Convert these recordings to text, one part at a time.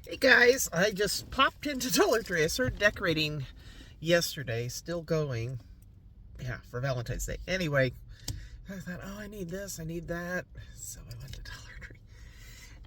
Hey guys, I just popped into Dollar Tree. I started decorating yesterday, still going. Yeah, for Valentine's Day. Anyway, I thought, oh, I need this, I need that. So I went to Dollar Tree.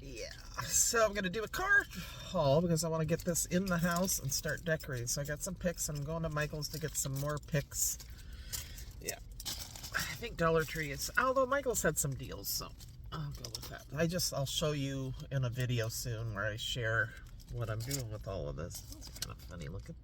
Yeah, so I'm going to do a card haul because I want to get this in the house and start decorating. So I got some picks. I'm going to Michael's to get some more picks. Yeah, I think Dollar Tree is, although Michael's had some deals, so I'll go with that. I'll show you in a video soon where I share what I'm doing with all of this. Those are kind of funny looking.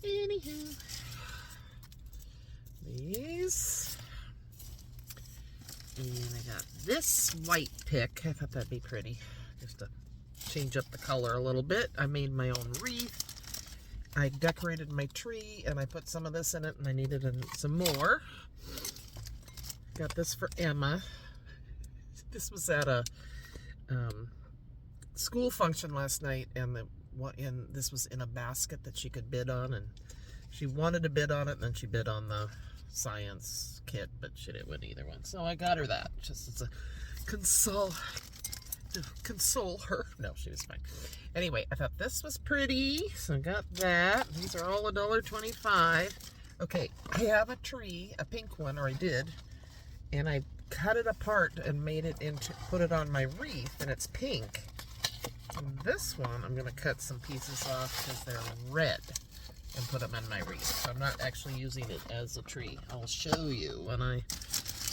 Anywho, these. And I got this white pick. I thought that'd be pretty. Just to change up the color a little bit. I made my own wreath. I decorated my tree and I put some of this in it and I needed some more. Got this for Emma. This was at a school function last night, and this was in a basket that she could bid on, and she wanted to bid on it, and then she bid on the science kit, but she didn't win either one. So I got her that, just as a console her. No, she was fine. Anyway, I thought this was pretty, so I got that. These are all $1.25. Okay, I have a tree, a pink one, or I did, and I cut it apart and put it on my wreath, and it's pink. And this one, I'm going to cut some pieces off because they're red and put them in my wreath. So I'm not actually using it as a tree. I'll show you when I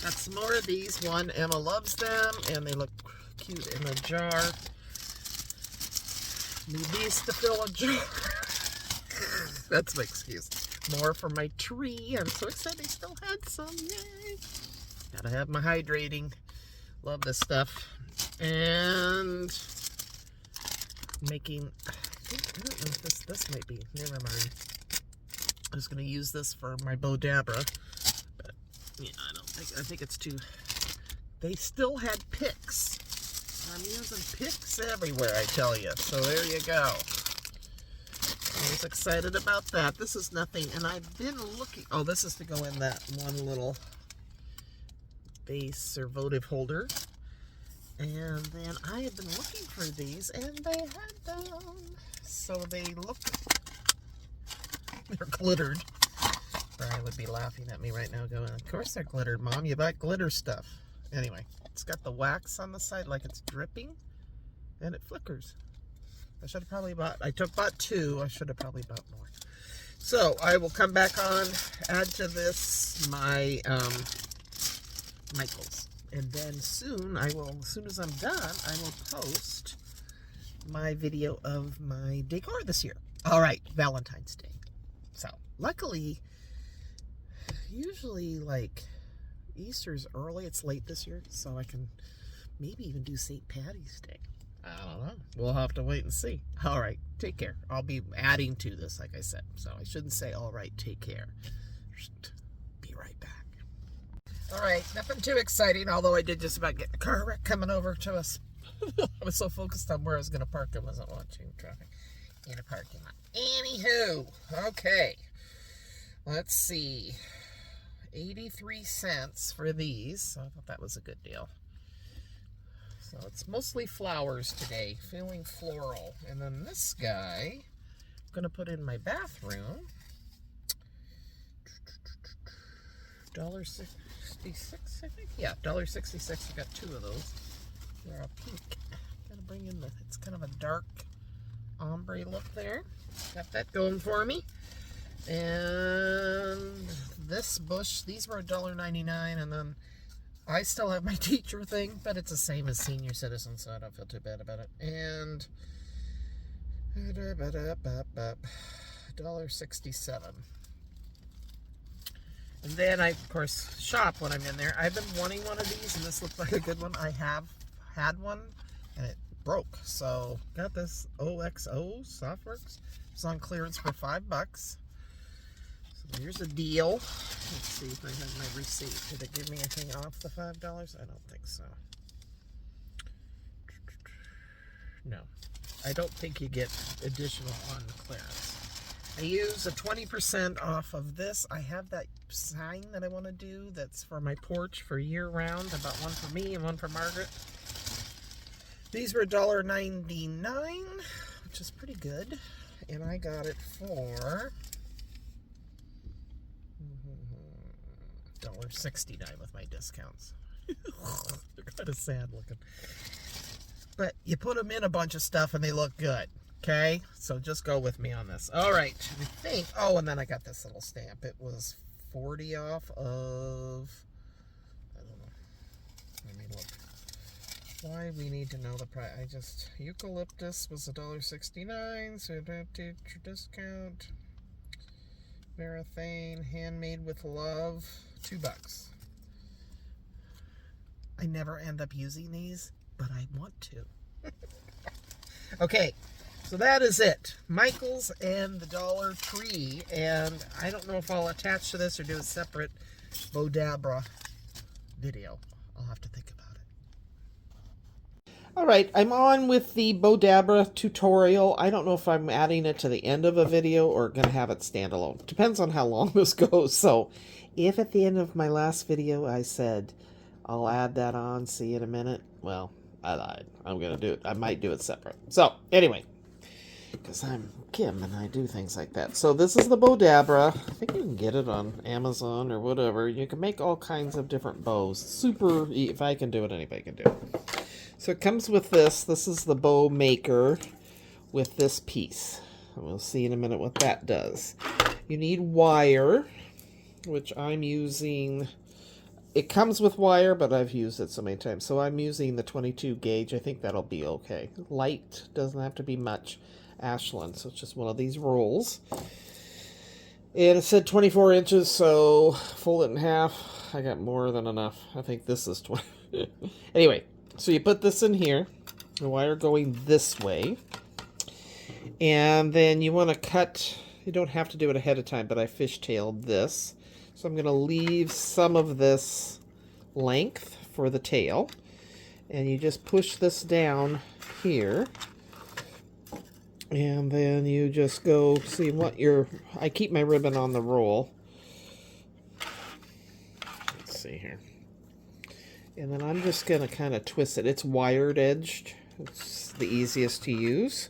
got some more of these. One, Emma loves them, and they look cute in a jar. Need these to fill a jar. That's my excuse. More for my tree. I'm so excited I still had some. Yay! Gotta have my hydrating. Love this stuff. And making, I don't know if this might be, never mind. I was going to use this for my Bowdabra, but yeah, I think it's too, they still had picks. I'm using picks everywhere, I tell you. So there you go. I was excited about that. This is nothing, and I've been looking, oh, this is to go in that one little base or votive holder. And then I have been looking for these, and they had them. So they look, they're glittered. Brian would be laughing at me right now going, of course they're glittered, Mom. You buy glitter stuff. Anyway, it's got the wax on the side like it's dripping, and it flickers. I should have probably bought two. I should have probably bought more. So I will come back on, add to this my Michael's. And then soon, as soon as I'm done, I will post my video of my decor this year. All right, Valentine's Day. So, luckily, usually, like, Easter's early. It's late this year, so I can maybe even do St. Patty's Day. I don't know. We'll have to wait and see. All right, take care. I'll be adding to this, like I said. So, I shouldn't say, all right, take care. Be right back. All right, nothing too exciting, although I did just about get a car wreck coming over to us. I was so focused on where I was going to park, I wasn't watching traffic in a parking lot. Anywho, okay, let's see, 83 cents for these, so I thought that was a good deal. So it's mostly flowers today, feeling floral. And then this guy, I'm going to put in my bathroom. $1.66, I think. Yeah, $1.66. I got two of those. They're all pink. Gotta bring in it's kind of a dark ombre look there. Got that going for me. And this bush, these were $1.99, and then I still have my teacher thing, but it's the same as senior citizen, so I don't feel too bad about it. And $1.67. And then I, of course, shop when I'm in there. I've been wanting one of these, and this looked like a good one. I have had one, and it broke. So, got this OXO Softworks. It's on clearance for $5. So, here's a deal. Let's see if I have my receipt. Did it give me anything off the $5? I don't think so. No. I don't think you get additional on clearance. I use a 20% off of this. I have that sign that I want to do that's for my porch for year round. I bought one for me and one for Margaret. These were $1.99, which is pretty good. And I got it for $1.69 with my discounts. They're kind of sad looking. But you put them in a bunch of stuff and they look good. Okay? So just go with me on this. All right. I think. Oh, and then I got this little stamp. It was 40 off of. I don't know. Let me look. Why we need to know the price. Eucalyptus was $1.69. So discount. Varathane, handmade with love, $2. I never end up using these, but I want to. Okay, so that is it. Michael's and the Dollar Tree, and I don't know if I'll attach to this or do a separate Bowdabra video. I'll have to think about it. All right, I'm on with the Bowdabra tutorial. I don't know if I'm adding it to the end of a video or going to have it standalone. Depends on how long this goes. So if at the end of my last video I said, I'll add that on, see you in a minute, well, I lied. I'm going to do it. I might do it separate. So anyway, because I'm Kim and I do things like that. So this is the Bowdabra. I think you can get it on Amazon or whatever. You can make all kinds of different bows. Super, if I can do it, anybody can do it. So it comes with this. This is the bow maker with this piece. And we'll see in a minute what that does. You need wire, which I'm using. It comes with wire, but I've used it so many times. So I'm using the 22 gauge. I think that'll be okay. Light, doesn't have to be much. Ashland, so it's just one of these rolls. And it said 24 inches, so fold it in half. I got more than enough. I think this is 20. Anyway, so you put this in here. The wire going this way. And then you want to cut. You don't have to do it ahead of time, but I fishtailed this. So I'm going to leave some of this length for the tail. And you just push this down here. And then you just go, see what your, I keep my ribbon on the roll. Let's see here. And then I'm just going to kind of twist it. It's wired edged. It's the easiest to use.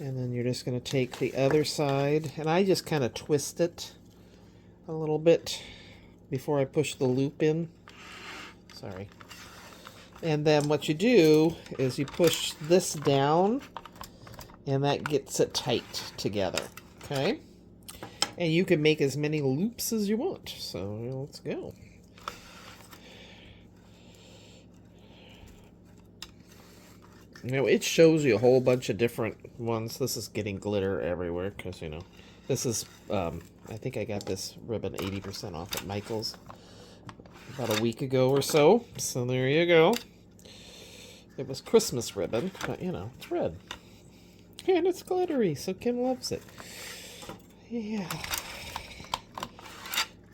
And then you're just going to take the other side, and I just kind of twist it a little bit before I push the loop in. Sorry. And then what you do is you push this down, and that gets it tight together. Okay? And you can make as many loops as you want. So let's go. Now, it shows you a whole bunch of different ones. This is getting glitter everywhere because, you know, this is, I think I got this ribbon 80% off at Michael's about a week ago or so. So there you go. It was Christmas ribbon, but, you know, it's red. And it's glittery, so Kim loves it. Yeah.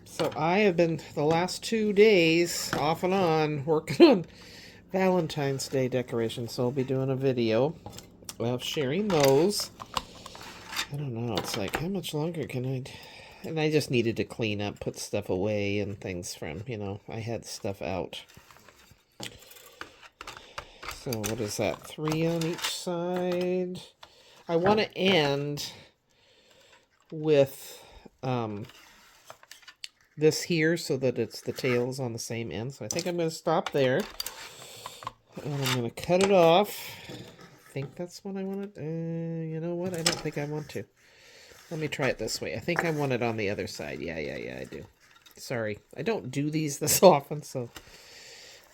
So I have been, the last 2 days, off and on, working on Valentine's Day decorations, so I'll be doing a video of sharing those. I don't know, it's like, how much longer can I... And I just needed to clean up, put stuff away and things from, you know, I had stuff out. So what is that, 3 on each side? I want to end with this here so that it's the tails on the same end. So I think I'm going to stop there. And I'm going to cut it off. I think that's what I wanted. You know what? I don't think I want to. Let me try it this way. I think I want it on the other side. Yeah, I do. Sorry. I don't do these this often, so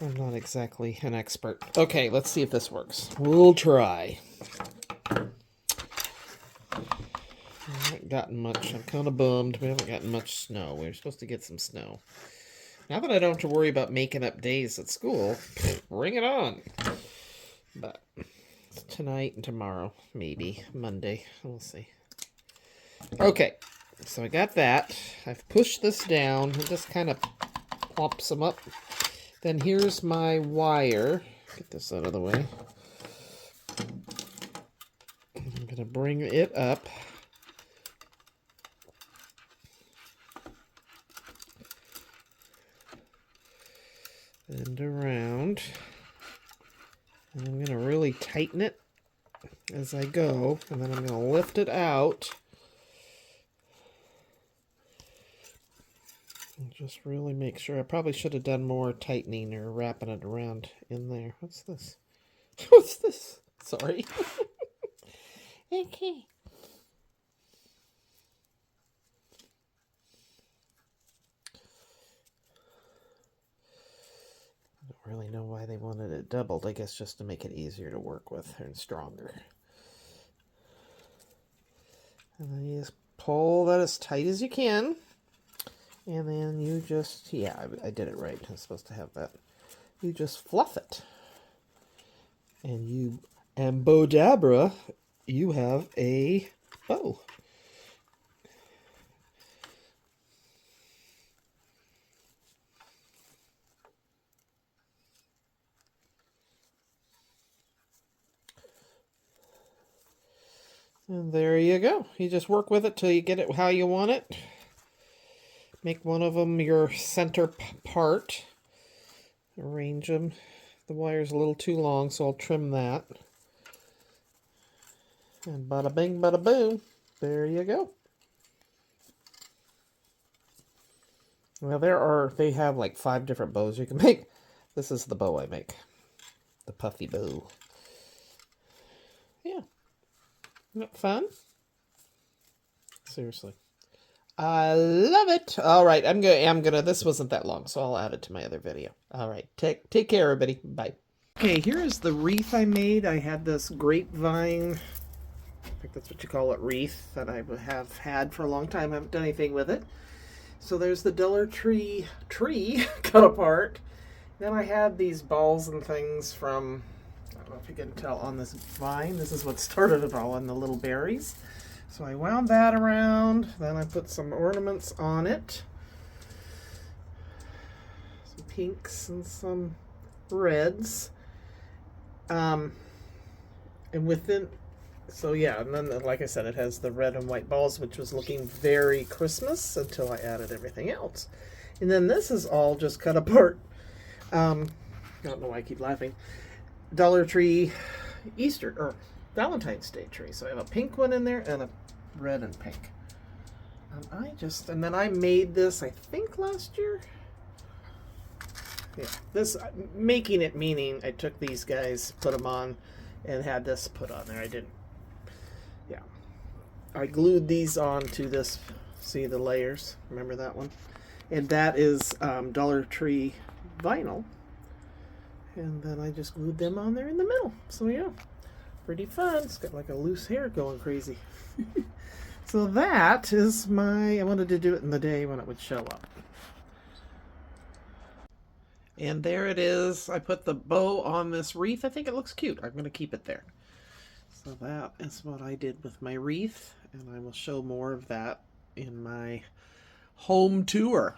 I'm not exactly an expert. Okay, let's see if this works. We'll try. I haven't gotten much. I'm kind of bummed. We haven't gotten much snow. We were supposed to get some snow. Now that I don't have to worry about making up days at school, bring it on. But tonight and tomorrow, maybe Monday, we'll see. Okay, so I got that. I've pushed this down. It just kind of plumps them up. Then here's my wire. Get this out of the way. I'm going to bring it up. And around. tighten it as I go, and then I'm going to lift it out. And just really make sure. I probably should have done more tightening or wrapping it around in there. What's this? What's this? Sorry. Okay. I don't really know why they wanted it doubled. I guess just to make it easier to work with and stronger. And then you just pull that as tight as you can. And then you just, yeah, I did it right. I'm supposed to have that. You just fluff it. And Bowdabra, you have a bow. And there you go. You just work with it till you get it how you want it. Make one of them your center part. Arrange them. The wire's a little too long, so I'll trim that. And bada bing, bada boom. There you go. Well, they have like 5 different bows you can make. This is the bow I make. The puffy bow. Yeah. Isn't that fun? Seriously. I love it. All right, I'm gonna. This wasn't that long, so I'll add it to my other video. All right, take care, everybody. Bye. Okay, here is the wreath I made. I had this grapevine, I think that's what you call it, wreath, that I have had for a long time. I haven't done anything with it. So there's the Dollar Tree cut apart. Then I had these balls and things from, I don't know if you can tell on this vine. This is what started it all, and the little berries. So I wound that around, then I put some ornaments on it. Some pinks and some reds. And within, so yeah, and then like I said, it has the red and white balls, which was looking very Christmas until I added everything else. And then this is all just cut apart. I don't know why I keep laughing. Dollar Tree Easter, or Valentine's Day tree. So I have a pink one in there and a red and pink. And then I made this, I think last year. Yeah, this, making it meaning I took these guys, put them on, and had this put on there. I didn't, yeah. I glued these onto this, see the layers, remember that one? And that is Dollar Tree vinyl. And then I just glued them on there in the middle. So yeah. Pretty fun. It's got like a loose hair going crazy. So that is I wanted to do it in the day when it would show up. And there it is. I put the bow on this wreath. I think it looks cute. I'm going to keep it there. So that is what I did with my wreath. And I will show more of that in my home tour.